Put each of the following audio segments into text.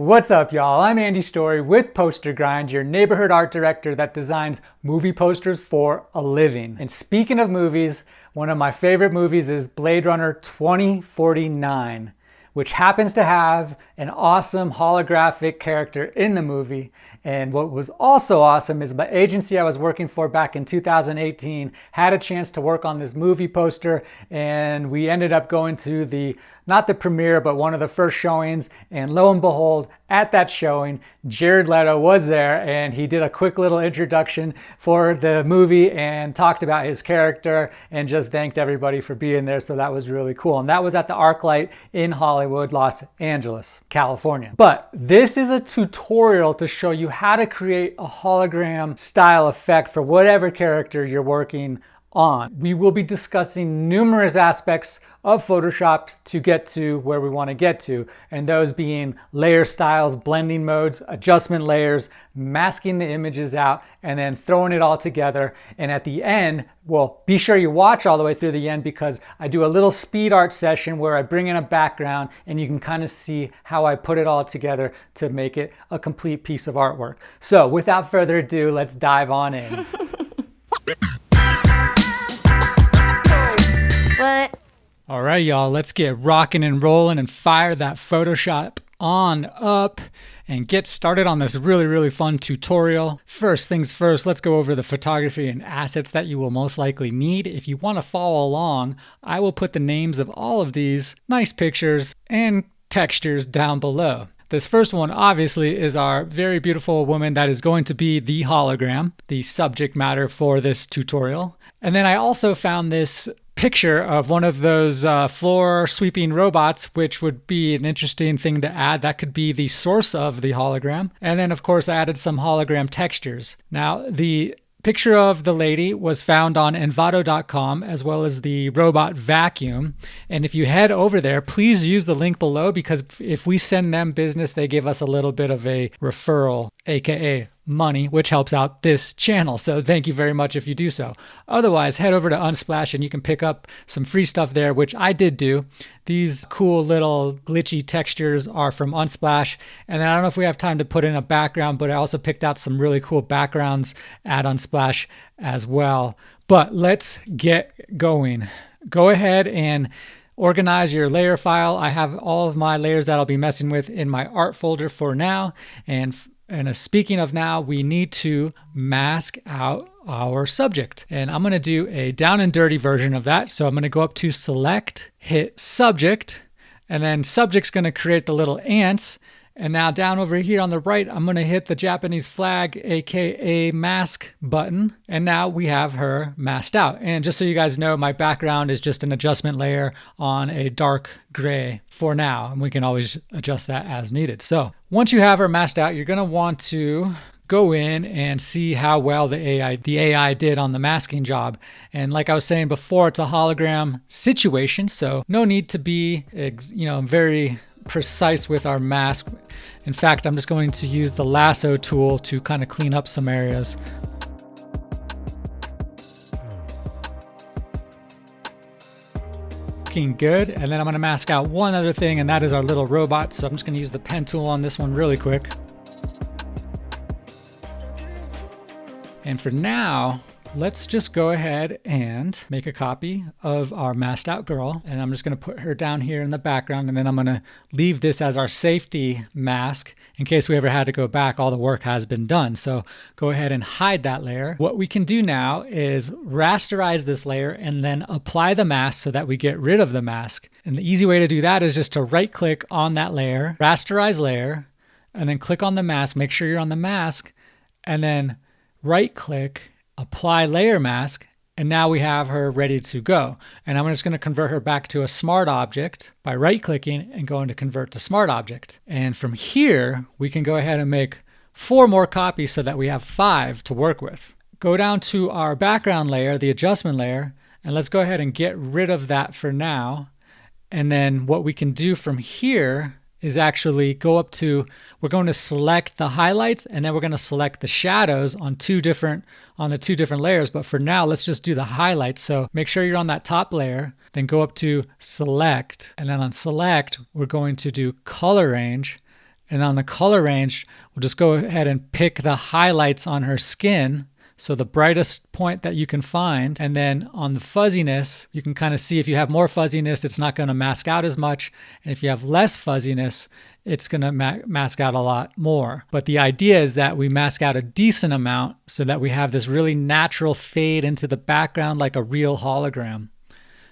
What's up, y'all? I'm Andy Story with Poster Grind, your neighborhood art director that designs movie posters for a living. And speaking of movies, one of my favorite movies is Blade Runner 2049, which happens to have an awesome holographic character in the movie. And what was also awesome is the agency I was working for back in 2018 had a chance to work on this movie poster, and we ended up going to not the premiere, but one of the first showings, and lo and behold, at that showing, Jared Leto was there, and he did a quick little introduction for the movie and talked about his character and just thanked everybody for being there, so that was really cool. And that was at the ArcLight in Hollywood, Los Angeles, California. But this is a tutorial to show you how to create a hologram style effect for whatever character you're working on. We will be discussing numerous aspects of Photoshop to get to where we want to get to, and those being layer styles, blending modes, adjustment layers, masking the images out, and then throwing it all together. And at the end, well, be sure you watch all the way through the end, because I do a little speed art session where I bring in a background and you can kind of see how I put it all together to make it a complete piece of artwork. So without further ado, let's dive on in. What? All right, y'all, let's get rocking and rolling and fire that Photoshop on up and get started on this really fun tutorial. First things first, let's go over the photography and assets that you will most likely need. If you want to follow along, I will put the names of all of these nice pictures and textures down below. This first one obviously is our very beautiful woman that is going to be the hologram, the subject matter for this tutorial. And then I also found this picture of one of those floor sweeping robots, which would be an interesting thing to add. That could be the source of the hologram. And then of course I added some hologram textures. Now the picture of the lady was found on Envato.com, as well as the robot vacuum. And if you head over there, please use the link below, because if we send them business, they give us a little bit of a referral, aka money, which helps out this channel. So thank you very much if you do so. Otherwise, head over to Unsplash and you can pick up some free stuff there, which I did do. These cool little glitchy textures are from Unsplash. And then I don't know if we have time to put in a background, but I also picked out some really cool backgrounds at Unsplash as well. But let's get going. Go ahead and organize your layer file. I have all of my layers that I'll be messing with in my art folder for now. And speaking of now, we need to mask out our subject. And I'm going to do a down and dirty version of that. So I'm going to go up to Select, hit Subject, and then Subject's going to create the little ants. And now down over here on the right, I'm going to hit the Japanese flag, aka mask button. And now we have her masked out. And just so you guys know, my background is just an adjustment layer on a dark gray for now. And we can always adjust that as needed. So once you have her masked out, you're going to want to go in and see how well the AI did on the masking job. And like I was saying before, it's a hologram situation. So no need to be, very precise with our mask. In fact, I'm just going to use the lasso tool to kind of clean up some areas. Looking good. And then I'm going to mask out one other thing, and that is our little robot. So I'm just going to use the pen tool on this one really quick. And for now, let's just go ahead and make a copy of our masked out girl. And I'm just going to put her down here in the background. And then I'm going to leave this as our safety mask in case we ever had to go back. All the work has been done. So go ahead and hide that layer. What we can do now is rasterize this layer and then apply the mask so that we get rid of the mask. And the easy way to do that is just to right click on that layer, rasterize layer, and then click on the mask. Make sure you're on the mask, and then right click, apply layer mask, and now we have her ready to go. And I'm just going to convert her back to a smart object by right clicking and going to convert to smart object. And from here, we can go ahead and make 4 more copies so that we have 5 to work with. Go down to our background layer, the adjustment layer, and let's go ahead and get rid of that for now. And then what we can do from here is actually go up to, we're going to select the highlights, and then we're going to select the shadows on the two different layers. But for now, let's just do the highlights. So make sure you're on that top layer, then go up to select, and then on select, we're going to do color range. And on the color range, we'll just go ahead and pick the highlights on her skin. So the brightest point that you can find. And then on the fuzziness, you can kind of see if you have more fuzziness, it's not going to mask out as much. And if you have less fuzziness, it's going to mask out a lot more. But the idea is that we mask out a decent amount so that we have this really natural fade into the background like a real hologram.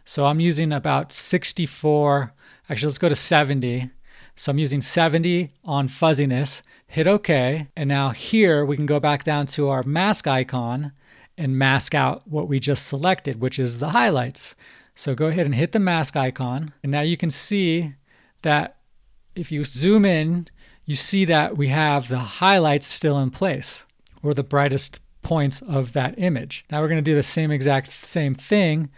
So I'm using about 64, actually let's go to 70. So I'm using 70 on fuzziness, hit OK. And now here we can go back down to our mask icon and mask out what we just selected, which is the highlights. So go ahead and hit the mask icon. And now you can see that if you zoom in, you see that we have the highlights still in place, or the brightest points of that image. Now we're going to do the same thing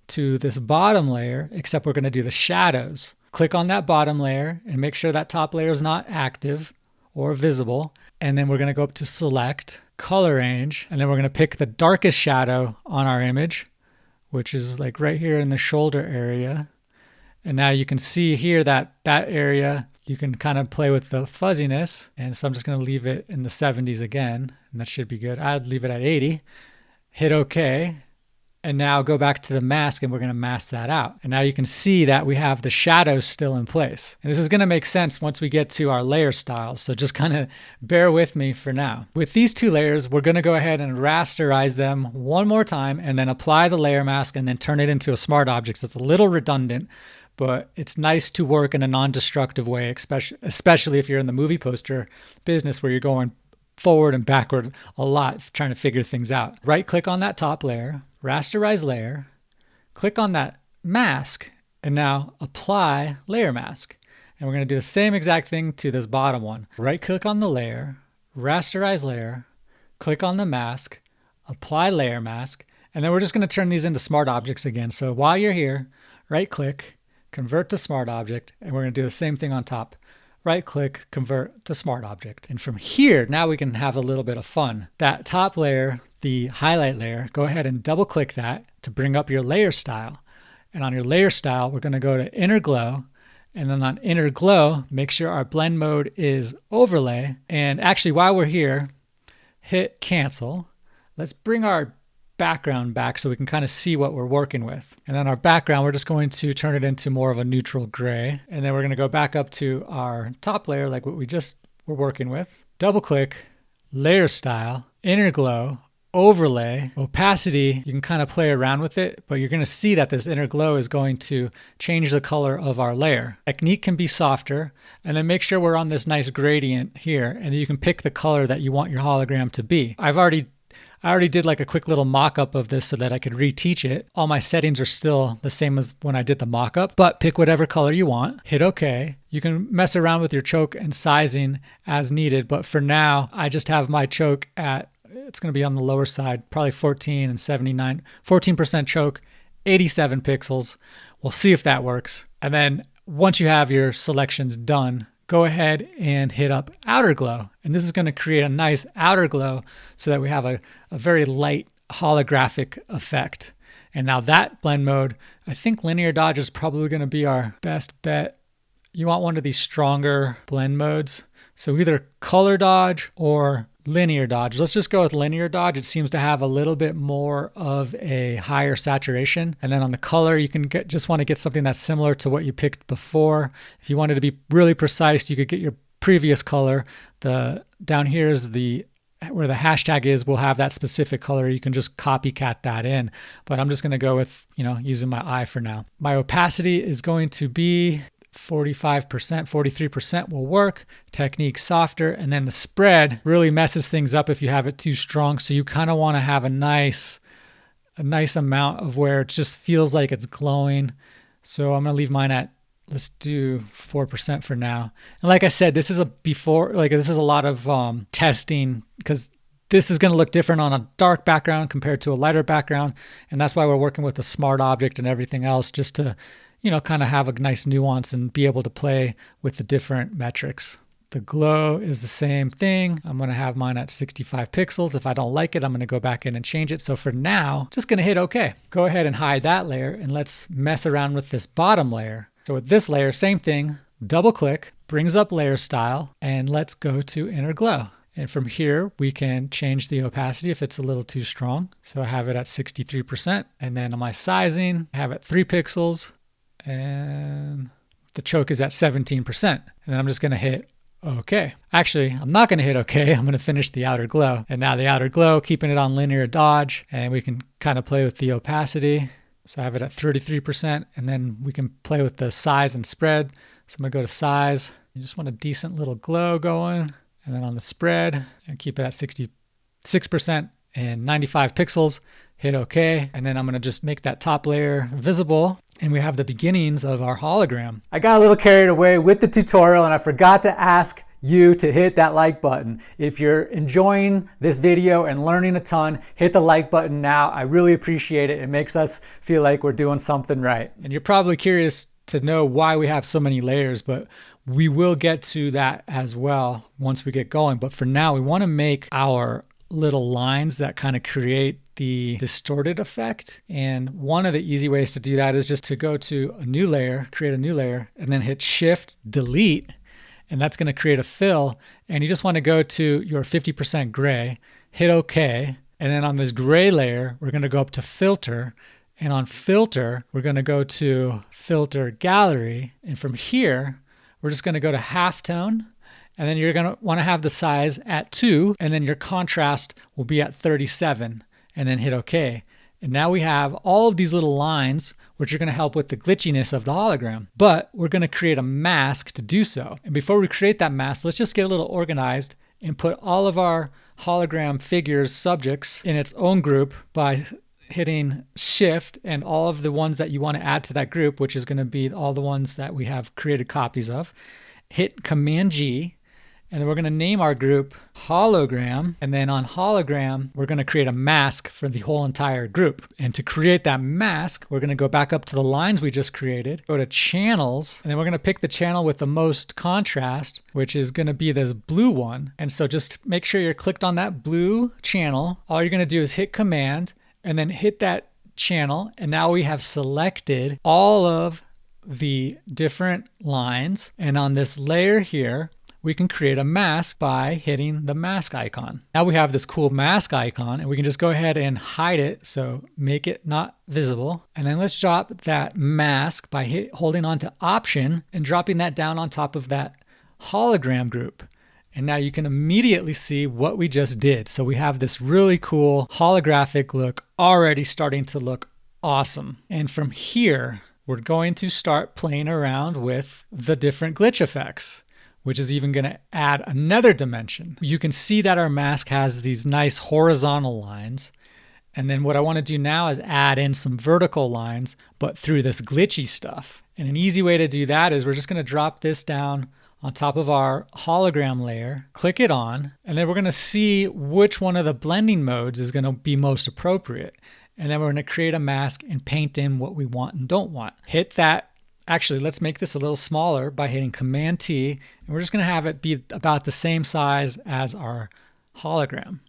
to this bottom layer, except we're going to do the shadows. Click on that bottom layer and make sure that top layer is not active or visible. And then we're going to go up to select, color range, and then we're going to pick the darkest shadow on our image, which is like right here in the shoulder area. And now you can see here that that area, you can kind of play with the fuzziness. And so I'm just going to leave it in the 70s again, and that should be good. I'd leave it at 80, hit OK. And now go back to the mask and we're going to mask that out. And now you can see that we have the shadows still in place. And this is going to make sense once we get to our layer styles. So just kind of bear with me for now. With these two layers, we're going to go ahead and rasterize them one more time and then apply the layer mask and then turn it into a smart object. So it's a little redundant, but it's nice to work in a non-destructive way, especially if you're in the movie poster business where you're going forward and backward a lot trying to figure things out. Right click on that top layer, rasterize layer, click on that mask, and now apply layer mask. And we're going to do the same exact thing to this bottom one. Right click on the layer, rasterize layer, click on the mask, apply layer mask, and then we're just going to turn these into smart objects again. So while you're here, right click, convert to smart object, and we're going to do the same thing on top. Right click, convert to smart object. And from here, now we can have a little bit of fun. That top layer, the highlight layer, go ahead and double click that to bring up your layer style. And on your layer style, we're going to go to inner glow. And then on inner glow, make sure our blend mode is overlay. And actually, while we're here, hit cancel. Let's bring our background back so we can kind of see what we're working with. And then our background, we're just going to turn it into more of a neutral gray. And then we're going to go back up to our top layer like what we just were working with. Double click, layer style, inner glow, overlay, opacity. You can kind of play around with it, but you're going to see that this inner glow is going to change the color of our layer. Technique can be softer, and then make sure we're on this nice gradient here, and you can pick the color that you want your hologram to be. I already did like a quick little mock-up of this so that I could reteach it. All my settings are still the same as when I did the mock-up, but pick whatever color you want, hit OK. You can mess around with your choke and sizing as needed, but for now, I just have my choke at, it's going to be on the lower side, probably 14 and 79, 14% choke, 87 pixels. We'll see if that works. And then once you have your selections done, go ahead and hit up outer glow. And this is going to create a nice outer glow so that we have a very light holographic effect. And now that blend mode, I think linear dodge is probably going to be our best bet. You want one of these stronger blend modes. So either color dodge or linear dodge. Let's just go with linear dodge. It seems to have a little bit more of a higher saturation. And then on the color, you can just want to get something that's similar to what you picked before. If you wanted to be really precise, you could get your previous color. Down here is where the hashtag is, we'll have that specific color. You can just copycat that in. But I'm just going to go with, using my eye for now. My opacity is going to be 45%, 43% will work. Technique softer. And then the spread really messes things up if you have it too strong. So you kind of want to have a nice amount of where it just feels like it's glowing. So I'm going to leave mine at, let's do 4% for now. And like I said, this is a lot of testing because this is going to look different on a dark background compared to a lighter background. And that's why we're working with a smart object and everything else, just to kind of have a nice nuance and be able to play with the different metrics. The glow is the same thing. I'm going to have mine at 65 pixels. If I don't like it, I'm going to go back in and change it. So for now, just going to hit OK. Go ahead and hide that layer and let's mess around with this bottom layer. So with this layer, same thing, double click, brings up layer style, and let's go to inner glow. And from here, we can change the opacity if it's a little too strong. So I have it at 63%. And then on my sizing, I have it 3 pixels. And the choke is at 17%. And then I'm just going to hit OK. Actually, I'm not going to hit OK. I'm going to finish the outer glow. And now the outer glow, keeping it on linear dodge. And we can kind of play with the opacity. So I have it at 33%. And then we can play with the size and spread. So I'm going to go to size. You just want a decent little glow going. And then on the spread, and keep it at 66% and 95 pixels, hit OK. And then I'm going to just make that top layer visible. And we have the beginnings of our hologram. I got a little carried away with the tutorial and I forgot to ask you to hit that like button. If you're enjoying this video and learning a ton, hit the like button now. I really appreciate it. It makes us feel like we're doing something right. And you're probably curious to know why we have so many layers, but we will get to that as well once we get going. But for now, we want to make our little lines that kind of create the distorted effect. And one of the easy ways to do that is just to go to a new layer, create a new layer, and then hit Shift, Delete, and that's going to create a fill. And you just want to go to your 50% gray, hit OK. And then on this gray layer, we're going to go up to Filter. And on Filter, we're going to go to Filter Gallery. And from here, we're just going to go to halftone, and then you're going to want to have the size at 2, and then your contrast will be at 37, and then hit OK. And now we have all of these little lines, which are going to help with the glitchiness of the hologram. But we're going to create a mask to do so. And before we create that mask, let's just get a little organized and put all of our hologram figures subjects in its own group by hitting Shift and all of the ones that you want to add to that group, which is going to be all the ones that we have created copies of. Hit Command G, and then we're going to name our group Hologram. And then on Hologram, we're going to create a mask for the whole entire group. And to create that mask, we're going to go back up to the lines we just created, go to Channels, and then we're going to pick the channel with the most contrast, which is going to be this blue one. And so just make sure you're clicked on that blue channel. All you're going to do is hit Command, and then hit that channel, and now we have selected all of the different lines. And on this layer here, we can create a mask by hitting the mask icon. Now we have this cool mask icon, and we can just go ahead and hide it, so make it not visible. And then let's drop that mask by holding on to Option and dropping that down on top of that hologram group. And now you can immediately see what we just did. So we have this really cool holographic look already starting to look awesome. And from here, we're going to start playing around with the different glitch effects, which is even going to add another dimension. You can see that our mask has these nice horizontal lines. And then what I want to do now is add in some vertical lines, but through this glitchy stuff. And an easy way to do that is we're just going to drop this down on top of our hologram layer, click it on, and then we're going to see which one of the blending modes is going to be most appropriate. And then we're going to create a mask and paint in what we want and don't want. Hit that. Actually, let's make this a little smaller by hitting Command T, and we're just going to have it be about the same size as our hologram.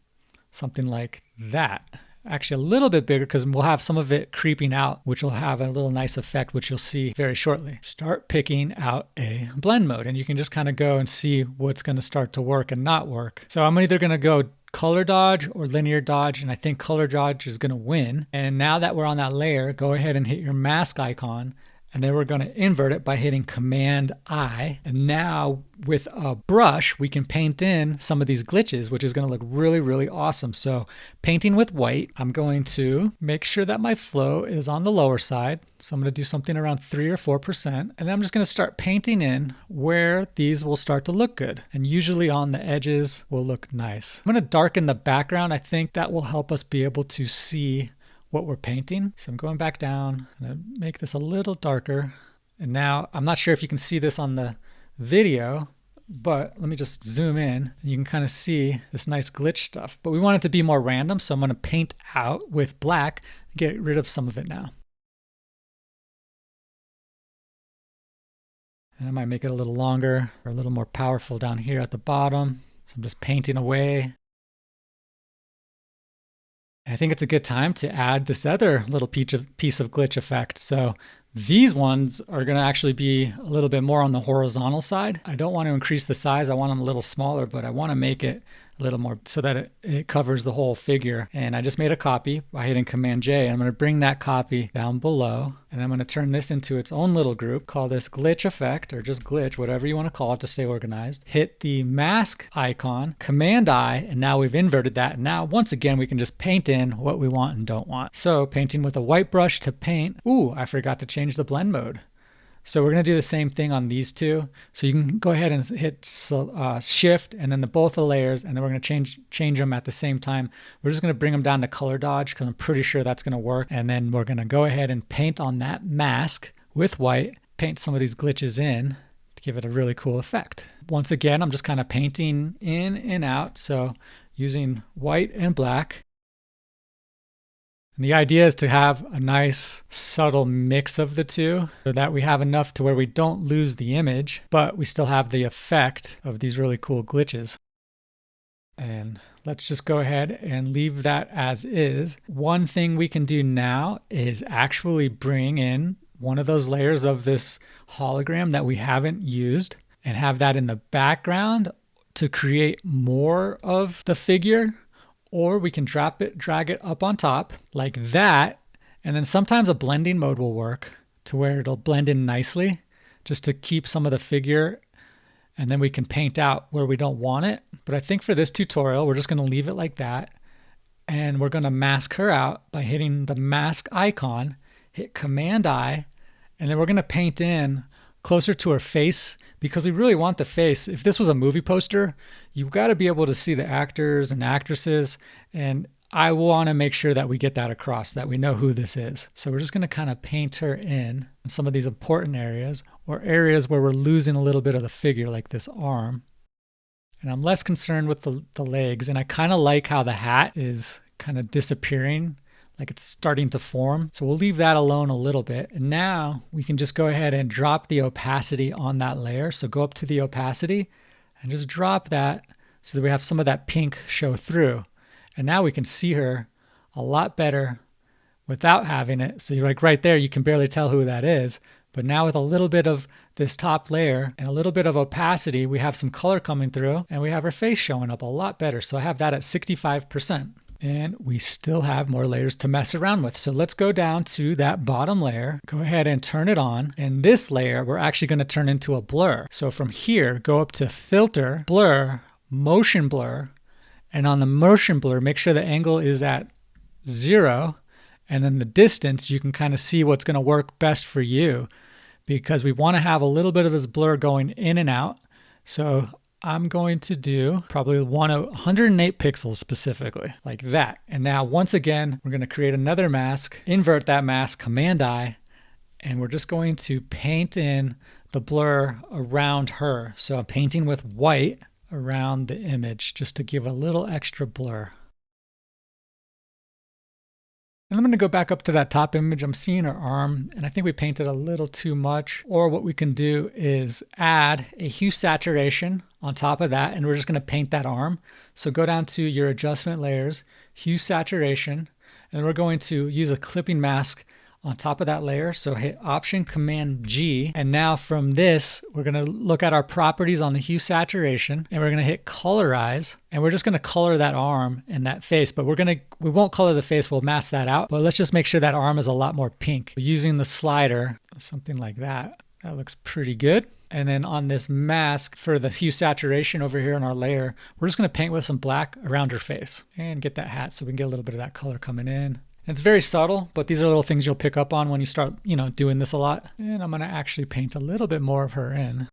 Something like that. Actually a little bit bigger because we'll have some of it creeping out, which will have a little nice effect, which you'll see very shortly. Start picking out a blend mode, and you can just kind of go and see what's going to start to work and not work. So I'm either going to go color dodge or linear dodge, and I think color dodge is going to win. And now that we're on that layer, go ahead and hit your mask icon, and then we're going to invert it by hitting Command I. And now with a brush, we can paint in some of these glitches, which is going to look really, really awesome. So painting with white, I'm going to make sure that my flow is on the lower side. So I'm going to do something around 3 or 4%. And then I'm just going to start painting in where these will start to look good. And usually on the edges will look nice. I'm going to darken the background. I think that will help us be able to see what we're painting. So I'm going back down and make this a little darker. And now I'm not sure if you can see this on the video, but let me just zoom in and you can kind of see this nice glitch stuff. But we want it to be more random, so I'm going to paint out with black and get rid of some of it now. And I might make it a little longer or a little more powerful down here at the bottom. So I'm just painting away. I think it's a good time to add this other little piece of glitch effect. So These ones are going to actually be a little bit more on the horizontal side. I don't want to increase the size. I want them a little smaller, but I want to make it a little more so that it covers the whole figure. And I just made a copy by hitting Command J. I'm going to bring that copy down below, and I'm going to turn this into its own little group. Call this glitch effect, or just glitch, whatever you want to call it to stay organized. Hit the mask icon, Command I, and now we've inverted that. And now once again, we can just paint in what we want and don't want. So painting with a white brush to paint. Ooh, I forgot to change the blend mode. So we're going to do the same thing on these two. So you can go ahead and hit shift and then both the layers, and then we're going to change them at the same time. We're just going to bring them down to color dodge because I'm pretty sure that's going to work. And then we're going to go ahead and paint on that mask with white, paint some of these glitches in to give it a really cool effect. Once again, I'm just kind of painting in and out. So using white and black. And the idea is to have a nice subtle mix of the two so that we have enough to where we don't lose the image, but we still have the effect of these really cool glitches. And let's just go ahead and leave that as is. One thing we can do now is actually bring in one of those layers of this hologram that we haven't used and have that in the background to create more of the figure. Or we can drag it up on top like that. And then sometimes a blending mode will work to where it'll blend in nicely just to keep some of the figure. And then we can paint out where we don't want it. But I think for this tutorial, we're just going to leave it like that. And we're going to mask her out by hitting the mask icon, hit Command I, and then we're going to paint in closer to her face because we really want the face. If this was a movie poster, you've got to be able to see the actors and actresses, and I want to make sure that we get that across, that we know who this is. So we're just going to kind of paint her in some of these important areas or areas where we're losing a little bit of the figure, like this arm. And I'm less concerned with the legs, and I kind of like how the hat is kind of disappearing, like it's starting to form. So we'll leave that alone a little bit. And now we can just go ahead and drop the opacity on that layer. So go up to the opacity and just drop that so that we have some of that pink show through. And now we can see her a lot better without having it. So you're like right there, you can barely tell who that is. But now with a little bit of this top layer and a little bit of opacity, we have some color coming through and we have her face showing up a lot better. So I have that at 65%. And we still have more layers to mess around with. So let's go down to that bottom layer, go ahead and turn it on. And this layer, we're actually going to turn into a blur. So from here, go up to Filter, Blur, Motion Blur. And on the Motion Blur, make sure the angle is at 0. And then the distance, you can kind of see what's going to work best for you because we want to have a little bit of this blur going in and out. So I'm going to do probably 108 pixels specifically, like that. And now once again, we're going to create another mask, invert that mask, Command I, and we're just going to paint in the blur around her. So I'm painting with white around the image just to give a little extra blur. And I'm going to go back up to that top image. I'm seeing her arm, and I think we painted a little too much. Or what we can do is add a hue saturation on top of that, and we're just going to paint that arm. So go down to your adjustment layers, hue saturation, and we're going to use a clipping mask on top of that layer. So hit Option Command G. And now from this, we're going to look at our properties on the hue saturation, and we're going to hit Colorize, and we're just going to color that arm and that face, but we won't color the face, we'll mask that out. But let's just make sure that arm is a lot more pink. Using the slider, something like that. That looks pretty good. And then on this mask for the hue saturation over here in our layer, we're just going to paint with some black around her face and get that hat so we can get a little bit of that color coming in. It's very subtle, but these are little things you'll pick up on when you start, doing this a lot. And I'm going to actually paint a little bit more of her in.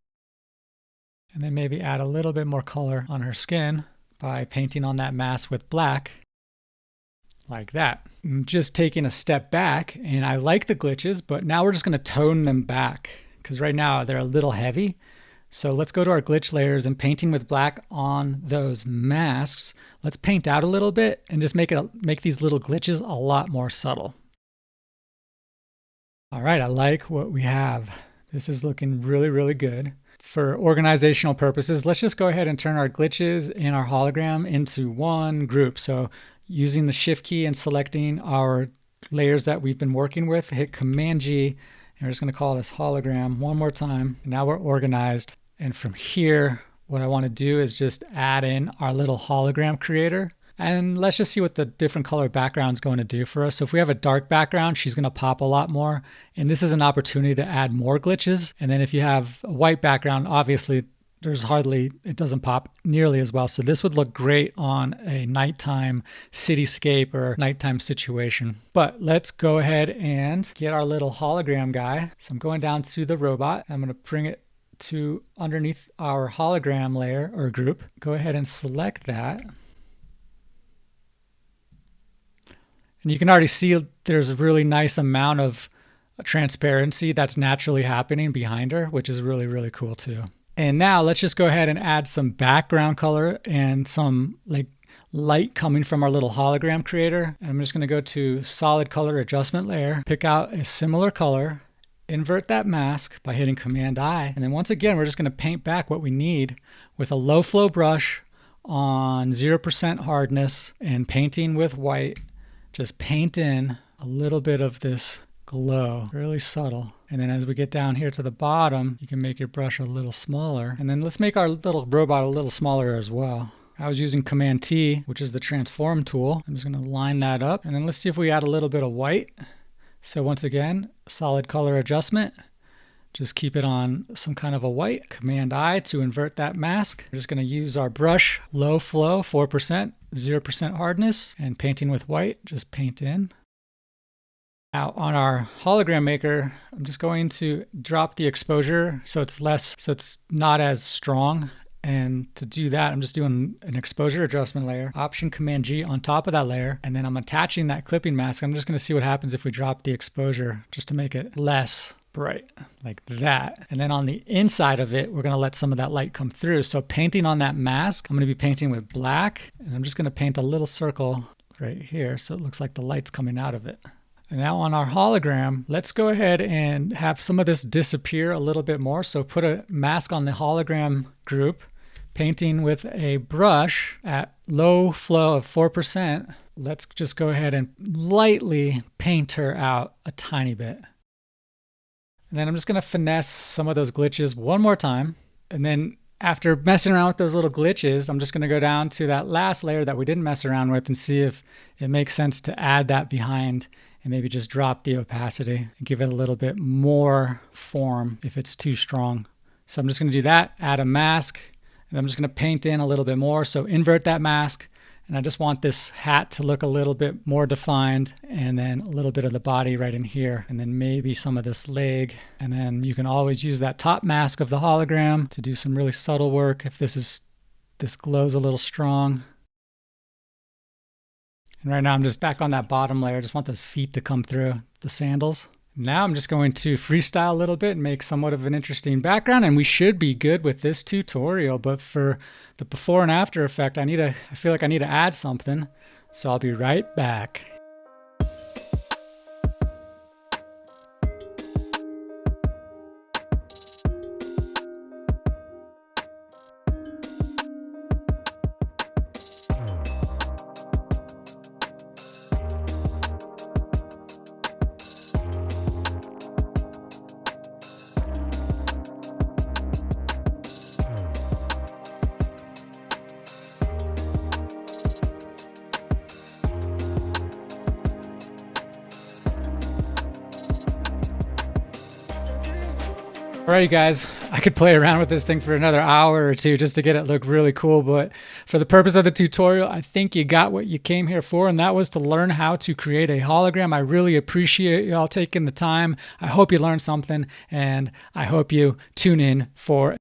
And then maybe add a little bit more color on her skin by painting on that mask with black, like that. I'm just taking a step back, and I like the glitches, but now we're just going to tone them back because right now they're a little heavy. So let's go to our glitch layers and painting with black on those masks. Let's paint out a little bit and just make these little glitches a lot more subtle. All right, I like what we have. This is looking really, really good. For organizational purposes, let's just go ahead and turn our glitches and our hologram into one group. So using the Shift key and selecting our layers that we've been working with, hit Command G, And we're just going to call this hologram one more time. And now we're organized. And from here, what I want to do is just add in our little hologram creator. And let's just see what the different color background is going to do for us. So if we have a dark background, she's going to pop a lot more. And this is an opportunity to add more glitches. And then if you have a white background, obviously it doesn't pop nearly as well. So this would look great on a nighttime cityscape or nighttime situation. But let's go ahead and get our little hologram guy. So I'm going down to the robot. I'm going to bring it to underneath our hologram layer or group. Go ahead and select that. And you can already see there's a really nice amount of transparency that's naturally happening behind her, which is really, really cool too. And now let's just go ahead and add some background color and some like light coming from our little hologram creator. And I'm just going to go to solid color adjustment layer, pick out a similar color, invert that mask by hitting Command-I. And then once again, we're just going to paint back what we need with a low flow brush on 0% hardness and painting with white. Just paint in a little bit of this glow, really subtle. And then as we get down here to the bottom, you can make your brush a little smaller. And then let's make our little robot a little smaller as well. I was using Command-T, which is the transform tool. I'm just going to line that up. And then let's see if we add a little bit of white. So once again, solid color adjustment. Just keep it on some kind of a white. Command-I to invert that mask. We're just going to use our brush, low flow, 4%, 0% hardness, and painting with white. Just paint in. Now on our hologram maker, I'm just going to drop the exposure so it's not as strong. And to do that, I'm just doing an exposure adjustment layer, Option Command-G on top of that layer, and then I'm attaching that clipping mask. I'm just going to see what happens if we drop the exposure just to make it less bright, like that. And then on the inside of it, we're going to let some of that light come through. So painting on that mask, I'm going to be painting with black, and I'm just going to paint a little circle right here so it looks like the light's coming out of it. And now on our hologram, let's go ahead and have some of this disappear a little bit more. So put a mask on the hologram group, painting with a brush at low flow of 4%. Let's just go ahead and lightly paint her out a tiny bit. And then I'm just going to finesse some of those glitches one more time. And then after messing around with those little glitches, I'm just going to go down to that last layer that we didn't mess around with and see if it makes sense to add that behind and maybe just drop the opacity and give it a little bit more form if it's too strong. So I'm just going to do that, add a mask, and I'm just going to paint in a little bit more. So invert that mask. And I just want this hat to look a little bit more defined, and then a little bit of the body right in here, and then maybe some of this leg. And then you can always use that top mask of the hologram to do some really subtle work if this glows a little strong. And right now I'm just back on that bottom layer. I just want those feet to come through, the sandals. Now I'm just going to freestyle a little bit and make somewhat of an interesting background, and we should be good with this tutorial. But for the before and after effect, I feel like I need to add something. So I'll be right back. Alrighty guys, I could play around with this thing for another hour or two just to get it look really cool, but for the purpose of the tutorial, I think you got what you came here for, and that was to learn how to create a hologram. I really appreciate y'all taking the time. I hope you learned something, and I hope you tune in for